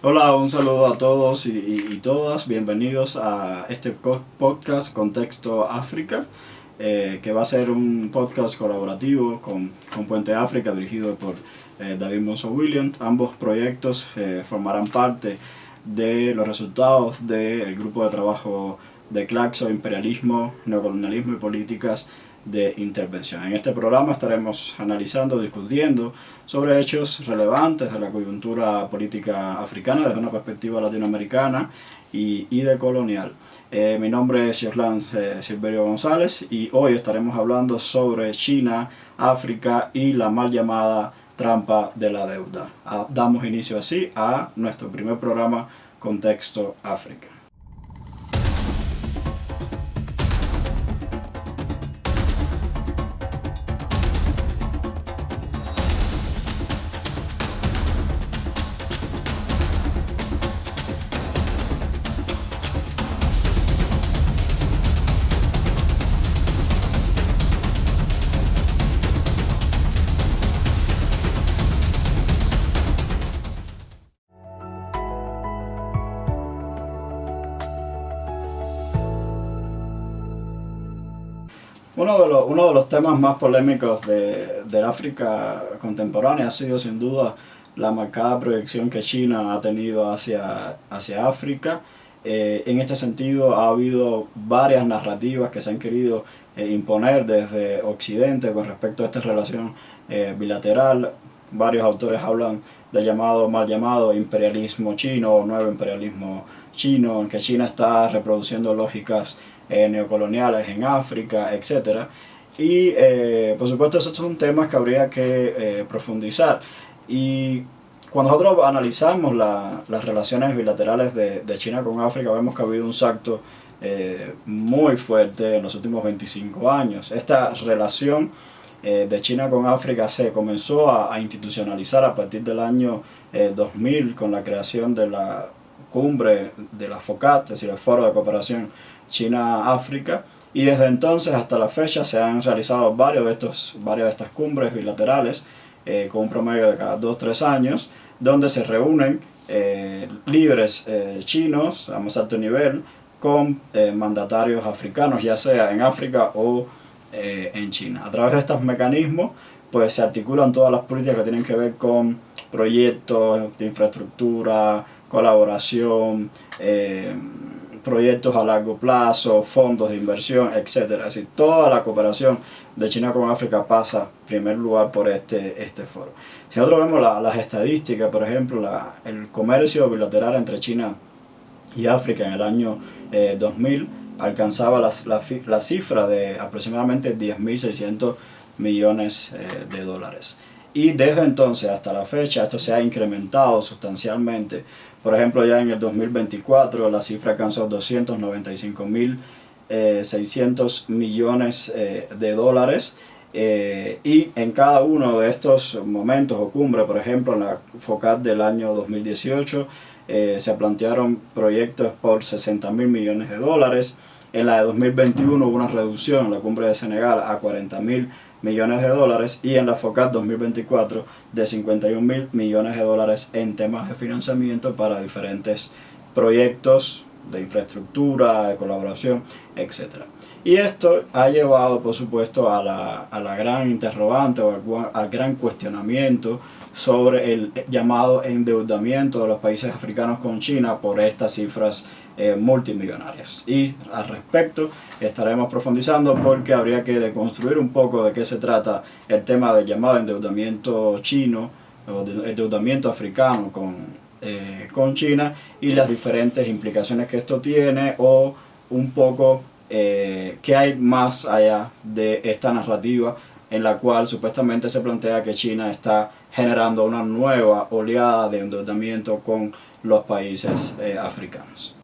Hola, un saludo a todos y todas. Bienvenidos a este podcast Contexto África, que va a ser un podcast colaborativo con Puente África, dirigido por David Monson Williams. Ambos proyectos formarán parte de los resultados del grupo de trabajo de Claxo, Imperialismo, Neocolonialismo y Políticas de Intervención. En este programa estaremos analizando, discutiendo sobre hechos relevantes de la coyuntura política africana desde una perspectiva latinoamericana y decolonial. Mi nombre es Yoslan Silverio González y hoy estaremos hablando sobre China, África y la mal llamada trampa de la deuda. Damos inicio así a nuestro primer programa Contexto África. Uno de los temas más polémicos del África contemporánea ha sido sin duda la marcada proyección que China ha tenido hacia África. En este sentido ha habido varias narrativas que se han querido imponer desde Occidente con respecto a esta relación bilateral. Varios autores hablan de mal llamado imperialismo chino o nuevo imperialismo chino, en que China está reproduciendo lógicas neocoloniales en África, etc. Y por supuesto esos son temas que habría que profundizar. Y cuando nosotros analizamos las relaciones bilaterales de China con África, vemos que ha habido un salto muy fuerte en los últimos 25 años. Esta relación de China con África se comenzó a institucionalizar a partir del año 2000 con la creación de la cumbre de la FOCAT, es decir, el Foro de Cooperación China-África, y desde entonces hasta la fecha se han realizado varias de estas cumbres bilaterales con un promedio de cada 2-3 años, donde se reúnen líderes chinos a más alto nivel con mandatarios africanos, ya sea en África o en China. A través de estos mecanismos pues se articulan todas las políticas que tienen que ver con proyectos de infraestructura, colaboración, proyectos a largo plazo, fondos de inversión, etc. Es decir, toda la cooperación de China con África pasa en primer lugar por este foro. Si nosotros vemos las estadísticas, por ejemplo, el comercio bilateral entre China y África en el año 2000 alcanzaba la cifra de aproximadamente 10.600 millones de dólares. Y desde entonces hasta la fecha esto se ha incrementado sustancialmente. Por ejemplo, ya en el 2024 la cifra alcanzó 295.600 millones de dólares. Y en cada uno de estos momentos o cumbres, por ejemplo en la FOCAT del año 2018, se plantearon proyectos por 60.000 millones de dólares. En la de 2021 hubo una reducción en la cumbre de Senegal a 40.000 millones de dólares y en la FOCAT 2024 de 51.000 millones de dólares en temas de financiamiento para diferentes proyectos de infraestructura, de colaboración, etc. Y esto ha llevado, por supuesto, a la gran interrogante o al gran cuestionamiento sobre el llamado endeudamiento de los países africanos con China por estas cifras multimillonarias. Y al respecto estaremos profundizando porque habría que deconstruir un poco de qué se trata el tema del llamado endeudamiento chino o de endeudamiento africano con China y las diferentes implicaciones que esto tiene o un poco qué hay más allá de esta narrativa en la cual supuestamente se plantea que China está generando una nueva oleada de endeudamiento con los países africanos.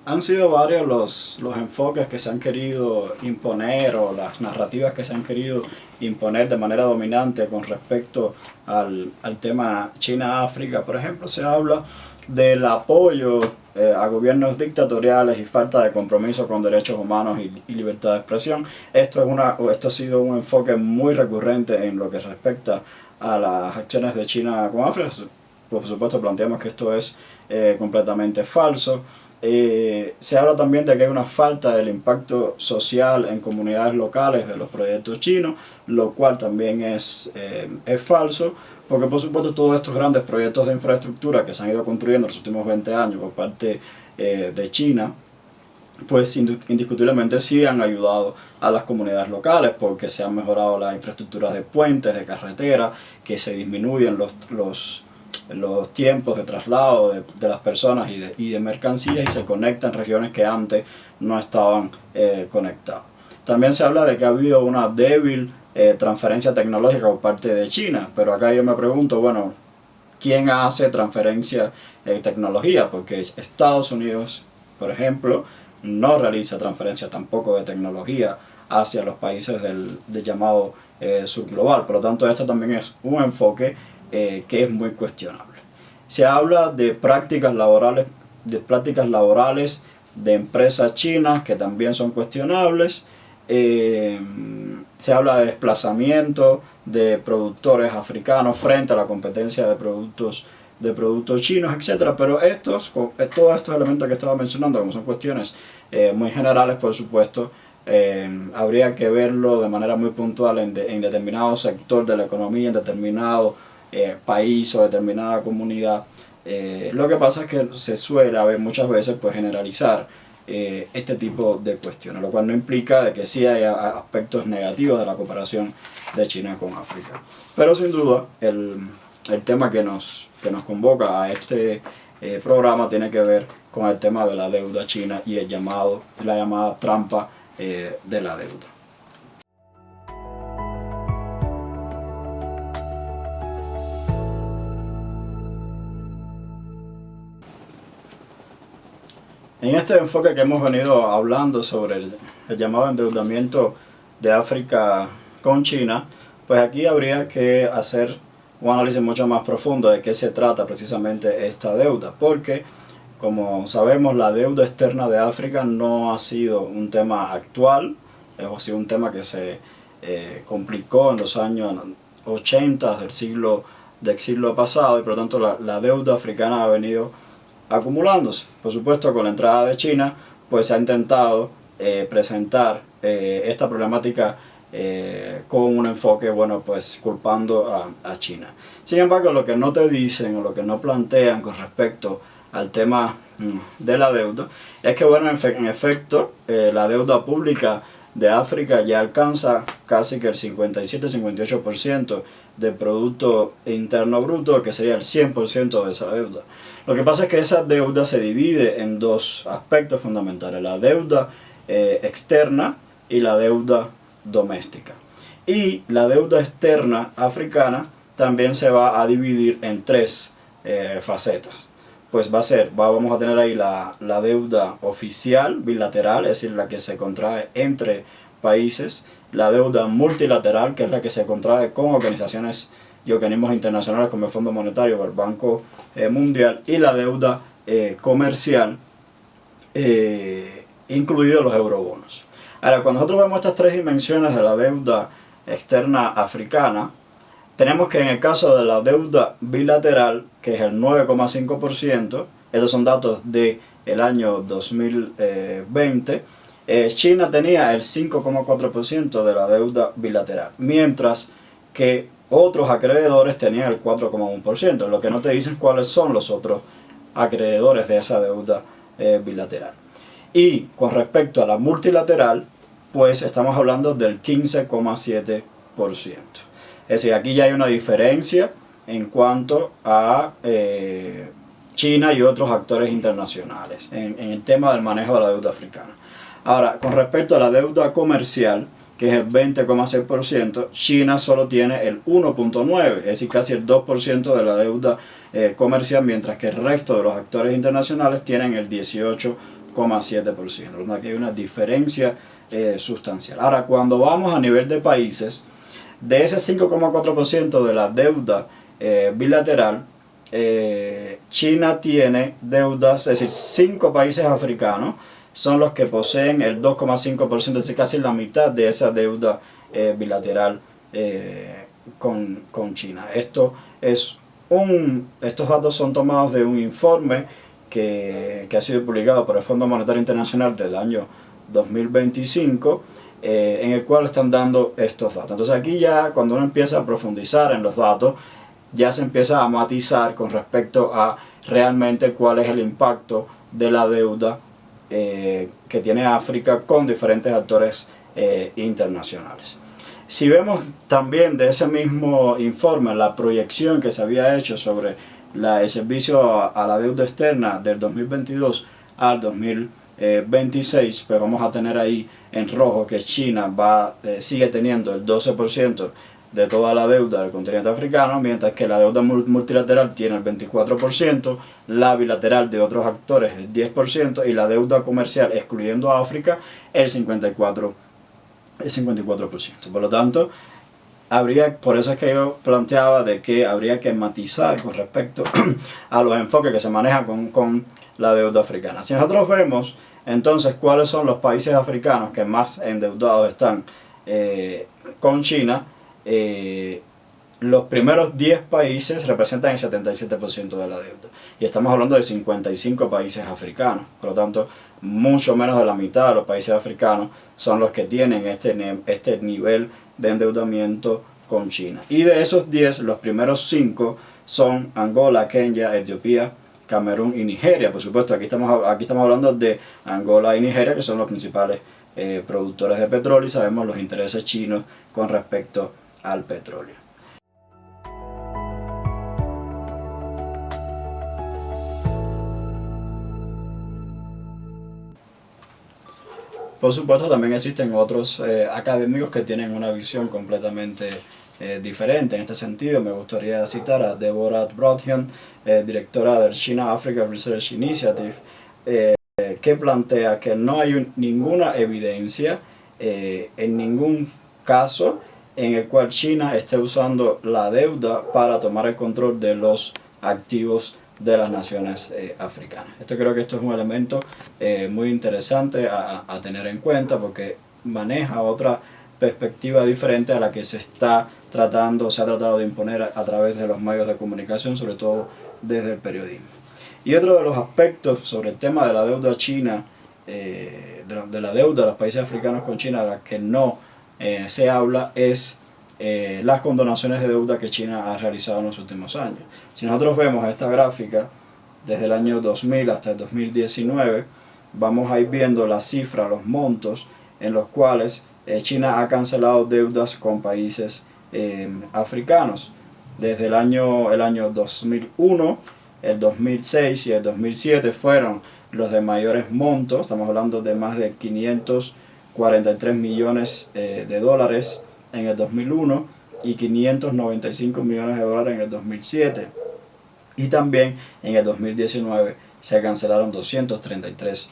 Han sido varios los enfoques que se han querido imponer o las narrativas que se han querido imponer de manera dominante con respecto al tema China-África. Por ejemplo, se habla del apoyo a gobiernos dictatoriales y falta de compromiso con derechos humanos y libertad de expresión. Esto ha sido un enfoque muy recurrente en lo que respecta a las acciones de China con África. Por supuesto, planteamos que esto es completamente falso. Se habla también de que hay una falta del impacto social en comunidades locales de los proyectos chinos, lo cual también es falso, porque por supuesto todos estos grandes proyectos de infraestructura que se han ido construyendo en los últimos 20 años por parte de China, pues indiscutiblemente sí han ayudado a las comunidades locales, porque se han mejorado las infraestructuras de puentes, de carreteras, que se disminuyen los tiempos de traslado de las personas y de mercancías, y se conectan regiones que antes no estaban conectadas. También se habla de que ha habido una débil transferencia tecnológica por parte de China, pero acá yo me pregunto, bueno, ¿quién hace transferencia de tecnología? Porque Estados Unidos, por ejemplo, no realiza transferencia tampoco de tecnología hacia los países del llamado sur global. Por lo tanto, este también es un enfoque que es muy cuestionable. Se habla de prácticas laborales de empresas chinas que también son cuestionables. Se habla de desplazamiento de productores africanos frente a la competencia de productos chinos, etc. Pero todos estos elementos que estaba mencionando, como son cuestiones muy generales, por supuesto, habría que verlo de manera muy puntual en determinado sector de la economía, en determinado país o determinada comunidad. Lo que pasa es que se suele a ver muchas veces pues generalizar este tipo de cuestiones, lo cual no implica de que sí haya aspectos negativos de la cooperación de China con África. Pero sin duda el tema que nos convoca a este programa tiene que ver con el tema de la deuda china y la llamada trampa de la deuda. En este enfoque que hemos venido hablando sobre el llamado endeudamiento de África con China, pues aquí habría que hacer un análisis mucho más profundo de qué se trata precisamente esta deuda, porque como sabemos la deuda externa de África no ha sido un tema actual, ha sido un tema que se complicó en los años 80 del siglo pasado, y por lo tanto la deuda africana ha venido acumulándose. Por supuesto, con la entrada de China, pues se ha intentado presentar esta problemática con un enfoque, bueno, pues culpando a China. Sin embargo, lo que no te dicen o lo que no plantean con respecto al tema de la deuda es que, bueno, en efecto, la deuda pública de África ya alcanza casi que el 57-58% del Producto Interno Bruto, que sería el 100% de esa deuda. Lo que pasa es que esa deuda se divide en dos aspectos fundamentales: la deuda externa y la deuda doméstica. Y la deuda externa africana también se va a dividir en tres facetas. Pues vamos a tener ahí la deuda oficial, bilateral, es decir, la que se contrae entre países; la deuda multilateral, que es la que se contrae con organizaciones y organismos internacionales como el Fondo Monetario o el Banco Mundial; y la deuda comercial, incluidos los eurobonos. Ahora, cuando nosotros vemos estas tres dimensiones de la deuda externa africana, tenemos que en el caso de la deuda bilateral, que es el 9,5%, estos son datos del año 2020, China tenía el 5,4% de la deuda bilateral, mientras que otros acreedores tenían el 4,1%, lo que no te dicen cuáles son los otros acreedores de esa deuda bilateral. Y con respecto a la multilateral, pues estamos hablando del 15,7%. Es decir, aquí ya hay una diferencia en cuanto a China y otros actores internacionales en el tema del manejo de la deuda africana. Ahora, con respecto a la deuda comercial, que es el 20,6%, China solo tiene el 1,9%, es decir, casi el 2% de la deuda comercial, mientras que el resto de los actores internacionales tienen el 18,7%. 5,7%. Aquí hay una diferencia sustancial. Ahora, cuando vamos a nivel de países, de ese 5,4% de la deuda bilateral, China tiene deudas, es decir, 5 países africanos son los que poseen el 2,5%, es decir, casi la mitad de esa deuda bilateral con China. Estos datos son tomados de un informe que ha sido publicado por el Fondo Monetario Internacional del año 2025, en el cual están dando estos datos. Entonces aquí ya cuando uno empieza a profundizar en los datos, ya se empieza a matizar con respecto a realmente cuál es el impacto de la deuda que tiene África con diferentes actores internacionales. Si vemos también de ese mismo informe la proyección que se había hecho sobre el servicio a la deuda externa del 2022 al 2026, pues vamos a tener ahí en rojo que China sigue teniendo el 12% de toda la deuda del continente africano, mientras que la deuda multilateral tiene el 24%, la bilateral de otros actores el 10% y la deuda comercial, excluyendo a África, el 54%. Por lo tanto, por eso es que yo planteaba de que habría que matizar con respecto a los enfoques que se manejan con la deuda africana. Si nosotros vemos entonces cuáles son los países africanos que más endeudados están con China, los primeros 10 países representan el 77% de la deuda. Y estamos hablando de 55 países africanos. Por lo tanto, mucho menos de la mitad de los países africanos son los que tienen este nivel de endeudamiento con China. Y de esos 10, los primeros 5 son Angola, Kenia, Etiopía, Camerún y Nigeria. Por supuesto, aquí estamos hablando de Angola y Nigeria, que son los principales productores de petróleo, y sabemos los intereses chinos con respecto al petróleo. Por supuesto, también existen otros académicos que tienen una visión completamente diferente. En este sentido, me gustaría citar a Deborah Brodhian, directora del China Africa Research Initiative, que plantea que no hay ninguna evidencia en ningún caso en el cual China esté usando la deuda para tomar el control de los activos de las naciones africanas. Creo que esto es un elemento muy interesante a tener en cuenta, porque maneja otra perspectiva diferente a la que se ha tratado de imponer a través de los medios de comunicación, sobre todo desde el periodismo. Y otro de los aspectos sobre el tema de la deuda china, de la deuda de los países africanos con China, de la que no se habla, es las condonaciones de deuda que China ha realizado en los últimos años. Si nosotros vemos esta gráfica desde el año 2000 hasta el 2019, vamos a ir viendo las cifras, los montos en los cuales China ha cancelado deudas con países africanos. Desde el año 2001, el 2006 y el 2007 fueron los de mayores montos. Estamos hablando de más de 543 millones de dólares en el 2001 y 595 millones de dólares en el 2007. Y también en el 2019 se cancelaron 233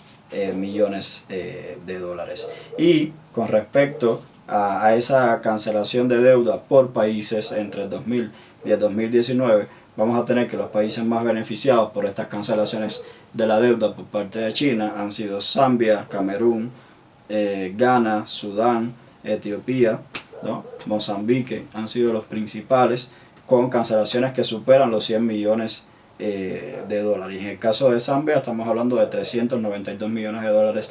millones de dólares. Y con respecto a esa cancelación de deuda por países entre el 2000 y el 2019, vamos a tener que los países más beneficiados por estas cancelaciones de la deuda por parte de China han sido Zambia, Camerún, Ghana, Sudán, Etiopía, ¿no? Mozambique, han sido los principales, con cancelaciones que superan los 100 millones de dólares. Y en el caso de Zambia estamos hablando de 392 millones de dólares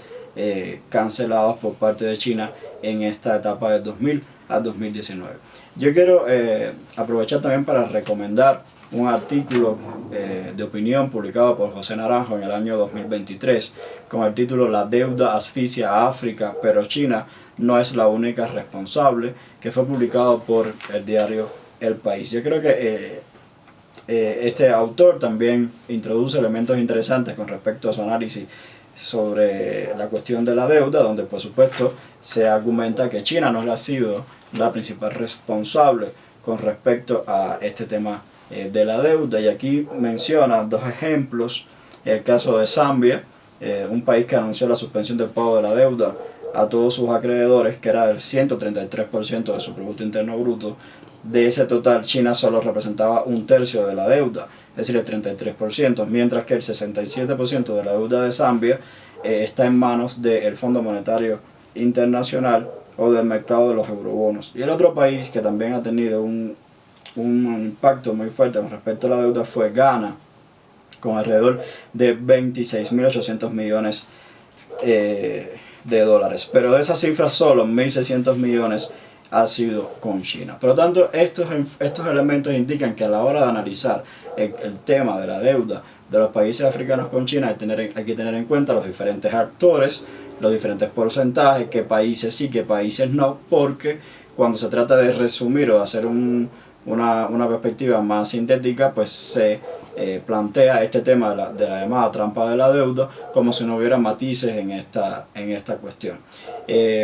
cancelados por parte de China en esta etapa de 2000 a 2019. Yo quiero aprovechar también para recomendar un artículo de opinión publicado por José Naranjo en el año 2023 con el título "La deuda asfixia a África, pero China no es la única responsable", que fue publicado por el diario El País. Yo creo que este autor también introduce elementos interesantes con respecto a su análisis sobre la cuestión de la deuda, donde por supuesto se argumenta que China no ha sido la principal responsable con respecto a este tema de la deuda. Y aquí menciona dos ejemplos: el caso de Zambia, un país que anunció la suspensión del pago de la deuda a todos sus acreedores, que era el 133% de su Producto Interno Bruto. De ese total, China solo representaba un tercio de la deuda, es decir, el 33%, mientras que el 67% de la deuda de Zambia está en manos del Fondo Monetario Internacional o del mercado de los eurobonos. Y el otro país que también ha tenido un impacto muy fuerte con respecto a la deuda fue Ghana, con alrededor de 26.800 millones de dólares. Pero de esas cifras, solo 1.600 millones ha sido con China. Por lo tanto, estos elementos indican que a la hora de analizar el tema de la deuda de los países africanos con China hay que tener en cuenta los diferentes actores, los diferentes porcentajes, qué países sí, qué países no, porque cuando se trata de resumir o de hacer una perspectiva más sintética, pues se plantea este tema de la llamada trampa de la deuda como si no hubiera matices en esta cuestión.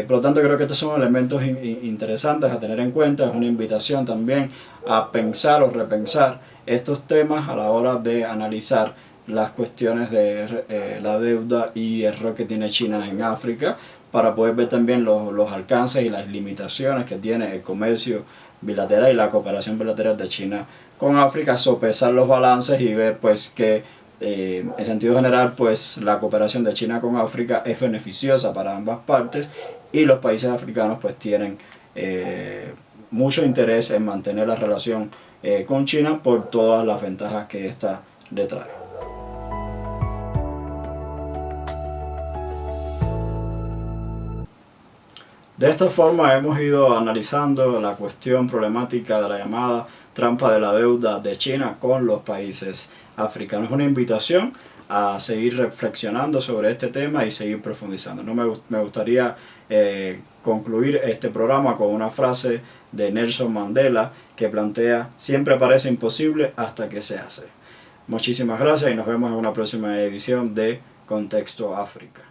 Por lo tanto, creo que estos son elementos interesantes a tener en cuenta. Es una invitación también a pensar o repensar estos temas a la hora de analizar las cuestiones de la deuda y el rol que tiene China en África, para poder ver también los alcances y las limitaciones que tiene el comercio bilateral y la cooperación bilateral de China con África, sopesar los balances y ver pues que en sentido general pues la cooperación de China con África es beneficiosa para ambas partes, y los países africanos pues tienen mucho interés en mantener la relación con China por todas las ventajas que ésta le trae. De esta forma hemos ido analizando la cuestión problemática de la llamada trampa de la deuda de China con los países africanos. Es una invitación a seguir reflexionando sobre este tema y seguir profundizando. Me gustaría concluir este programa con una frase de Nelson Mandela que plantea: siempre parece imposible hasta que se hace. Muchísimas gracias y nos vemos en una próxima edición de Contexto África.